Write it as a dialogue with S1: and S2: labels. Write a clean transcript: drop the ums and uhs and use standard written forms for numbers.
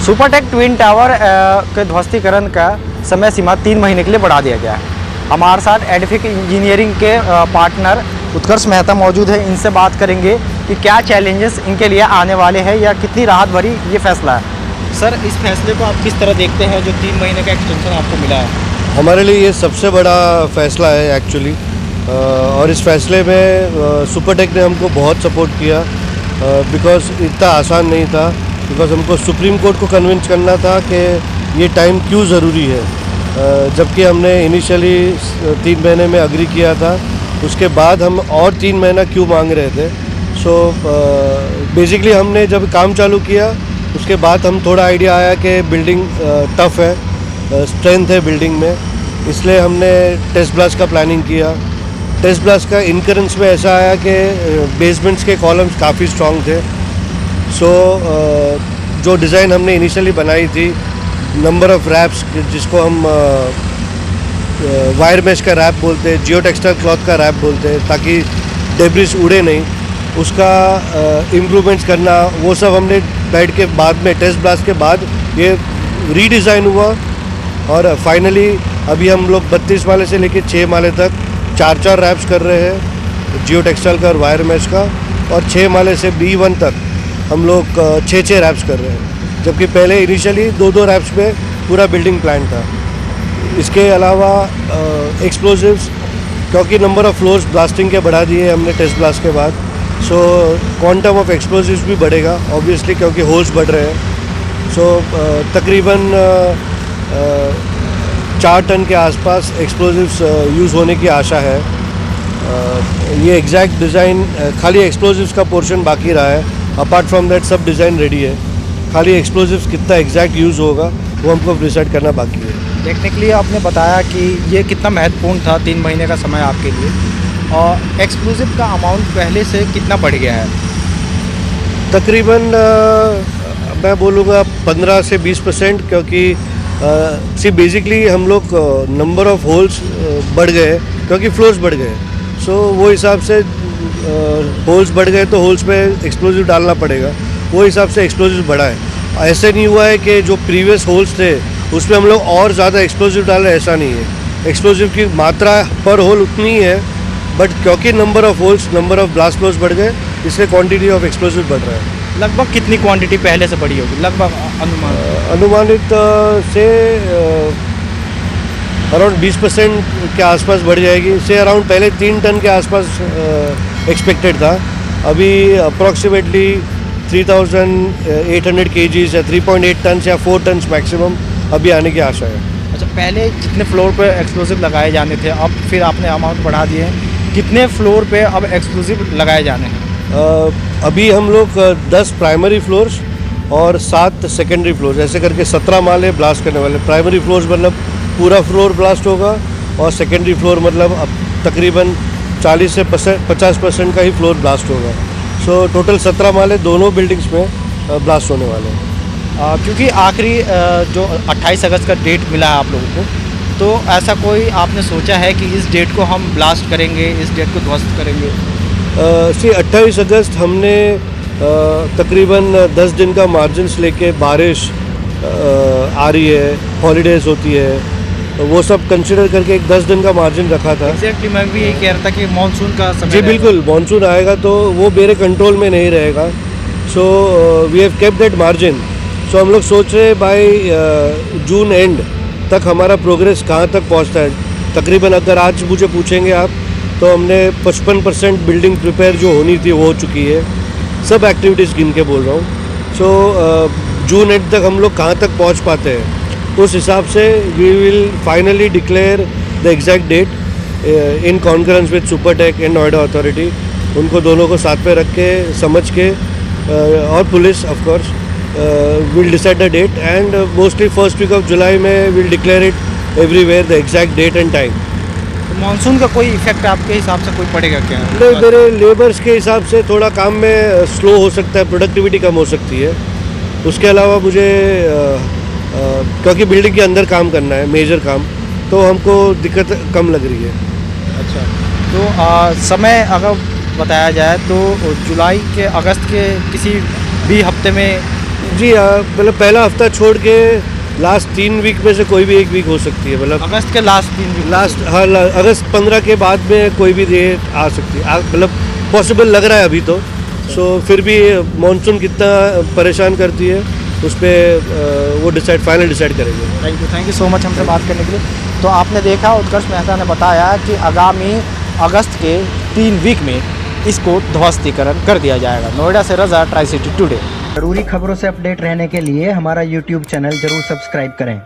S1: Supertech twin tower के ध्वस्तीकरण का समय सीमा 3 महीने के लिए बढ़ा दिया गया है। हमारे साथ एडिफिक इंजीनियरिंग के पार्टनर उत्कर्ष मेहता मौजूद है। इनसे बात करेंगे कि क्या चैलेंजेस इनके लिए आने वाले हैं या कितनी राहत भरी ये फैसला है। सर, इस फैसले को आप किस तरह देखते हैं जो 3 महीने का एक्सटेंशन आपको मिला है?
S2: हमारे लिए ये सबसे बड़ा फैसला है एक्चुअली, और इस फैसले में सुपरटेक ने हमको बहुत सपोर्ट किया बिकॉज़ इतना आसान नहीं था। बिकॉज़ हमको सुप्रीम कोर्ट को कन्विंस करना था कि ये टाइम क्यों ज़रूरी है, जबकि हमने इनिशियली 3 महीने में अग्री किया था। उसके बाद हम और 3 महीना क्यों मांग रहे थे। सो बेसिकली हमने जब काम चालू किया उसके बाद हम थोड़ा आइडिया आया कि बिल्डिंग टफ़ है, स्ट्रेंथ है बिल्डिंग में, इसलिए हमने टेस्ट ब्लास्ट का प्लानिंग किया। टेस्ट ब्लास्ट का इनकरेंस में ऐसा आया कि बेसमेंट्स के कॉलम्स काफ़ी स्ट्रॉन्ग थे। सो जो डिज़ाइन हमने इनिशियली बनाई थी, नंबर ऑफ़ रैप्स जिसको हम वायर मेश का रैप बोलते हैं, जियो टेक्सटाइल क्लॉथ का रैप बोलते हैं, ताकि डेब्रिस उड़े नहीं, उसका इम्प्रूवमेंट्स करना, वो सब हमने बैठ के बाद में टेस्ट ब्लास्ट के बाद ये रीडिज़ाइन हुआ। और फाइनली अभी हम लोग 32 माले से लेकर 6 माले तक 4-4 रैप्स कर रहे हैं, जियो टेक्सटाइल का और वायर मेश का, और 6 माले से B1 तक हम लोग 6-6 रैप्स कर रहे हैं, जबकि पहले इनिशियली 2-2 रैप्स में पूरा बिल्डिंग प्लान था। इसके अलावा एक्सप्लोजिव्स, क्योंकि नंबर ऑफ़ फ्लोर्स ब्लास्टिंग के बढ़ा दिए हमने टेस्ट ब्लास्ट के बाद, सो क्वांटम ऑफ एक्सप्लोजिव्स भी बढ़ेगा ऑब्वियसली, क्योंकि होल्स बढ़ रहे हैं। सो तकरीबन 4 टन के आसपास एक्सप्लोजिव्स यूज़ होने की आशा है। ये एग्जैक्ट डिज़ाइन खाली एक्सप्लोजिव्स का पोर्शन बाकी रहा है, अपार्ट फ्रॉम दैट सब डिज़ाइन रेडी है। खाली एक्सप्लोजिव्स कितना एग्जैक्ट यूज़ होगा वो हमको डिसाइड करना बाकी है।
S1: टेक्निकली आपने बताया कि ये कितना महत्वपूर्ण था 3 महीने का समय आपके लिए, और एक्सप्लोजिव का अमाउंट पहले से कितना बढ़ गया है?
S2: तकरीबन मैं बोलूँगा 15 से 20%, क्योंकि बेसिकली हम लोग नंबर ऑफ़ होल्स बढ़ गए क्योंकि फ्लोर्स बढ़ गए। सो वो हिसाब से होल्स बढ़ गए तो होल्स में एक्सप्लोजिव डालना पड़ेगा, वो हिसाब से एक्सप्लोजिव बढ़ा है। ऐसे नहीं हुआ है कि जो प्रीवियस होल्स थे उसमें हम लोग और ज़्यादा एक्सप्लोजिव डाल रहे हैं, ऐसा नहीं है। एक्सप्लोजिव की मात्रा पर होल उतनी ही है, बट क्योंकि number of holes, number of blast floors बढ़ गए, इसलिए क्वांटिटी ऑफ एक्सप्लोजिव बढ़ रहा है।
S1: लगभग कितनी क्वांटिटी पहले से बढ़ी होगी, लगभग
S2: अनुमानित से अराउंड 20% के आसपास बढ़ जाएगी। इससे अराउंड पहले 3 टन के आसपास एक्सपेक्टेड था, अभी अप्रॉक्सीमेटली 3800 kgs या 3.8 टन या 4 टन मैक्सिमम अभी आने की आशा है।
S1: अच्छा, पहले जितने फ्लोर पे एक्सप्लोजिव लगाए जाने थे, अब फिर आपने अमाउंट बढ़ा दिए हैं, कितने फ्लोर पे अब एक्सप्लोजिव लगाए जाने हैं?
S2: अभी हम लोग 10 प्राइमरी फ्लोर्स और 7 सेकेंडरी फ्लोर्स, ऐसे करके 17 माले ब्लास्ट करने वाले। प्राइमरी फ्लोर्स मतलब पूरा फ्लोर ब्लास्ट होगा, और सेकेंडरी फ्लोर मतलब अब तकरीबन 40 से 50% का ही फ्लोर ब्लास्ट होगा। सो टोटल 17 माले दोनों बिल्डिंग्स में ब्लास्ट होने वाले हैं।
S1: क्योंकि आखिरी जो 28 अगस्त का डेट मिला है आप लोगों को, तो ऐसा कोई आपने सोचा है कि इस डेट को हम ब्लास्ट करेंगे, इस डेट को ध्वस्त करेंगे?
S2: 28 अगस्त हमने तकरीबन 10 दिन का मार्जिन्स लेके, बारिश आ रही है, हॉलीडेज़ होती है, वो सब कंसिडर करके एक 10 दिन का मार्जिन रखा था।
S1: एग्जैक्टली, मैं भी यही कह रहा था कि मानसून का समय।
S2: जी बिल्कुल, मानसून आएगा तो वो मेरे कंट्रोल में नहीं रहेगा। So we have kept that margin. So हम लोग सोच रहे हैं बाय जून एंड तक हमारा प्रोग्रेस कहाँ तक पहुँचता है। तकरीबन अगर आज मुझे पूछेंगे आप, तो हमने 55% बिल्डिंग प्रिपेयर जो होनी थी वो हो चुकी है, सब एक्टिविटीज़ गिन के बोल रहा हूँ। सो जून एंड तक हम लोग कहाँ तक पहुँच पाते हैं, उस हिसाब से we will finally declare the exact date in conference with Supertech and Noida authority. उनको दोनों को साथ पे रख के, समझ के, और police of course will decide the date, and mostly first week of July में will declare it everywhere the exact date and time.
S1: Monsoon का कोई इफेक्ट आपके हिसाब से कोई पड़ेगा क्या?
S2: नहीं, मेरे लेबर्स के हिसाब से थोड़ा काम में स्लो हो सकता है, प्रोडक्टिविटी कम हो सकती है। उसके अलावा मुझे क्योंकि बिल्डिंग के अंदर काम करना है, मेजर काम, तो हमको दिक्कत कम लग रही है।
S1: अच्छा, तो समय अगर बताया जाए तो जुलाई के, अगस्त के किसी भी हफ्ते में
S2: जी मतलब पहला हफ्ता छोड़ के लास्ट 3 वीक में से कोई भी एक वीक हो सकती है, मतलब
S1: अगस्त के लास्ट 3 वीक
S2: लास्ट हाँ अगस्त 15 के बाद में कोई भी डेट आ सकती है, मतलब पॉसिबल लग रहा है अभी तो। सो फिर भी मॉनसून कितना परेशान करती है उस पर वो फाइनल डिसाइड करेंगे।
S1: थैंक यू सो मच हमसे बात करने के लिए। तो आपने देखा उत्कर्ष मेहता ने बताया कि आगामी अगस्त के 3 वीक में इसको ध्वस्तीकरण कर दिया जाएगा। नोएडा से रजा, ट्राई सिटी टुडे।
S3: जरूरी खबरों से अपडेट रहने के लिए हमारा YouTube चैनल जरूर सब्सक्राइब करें।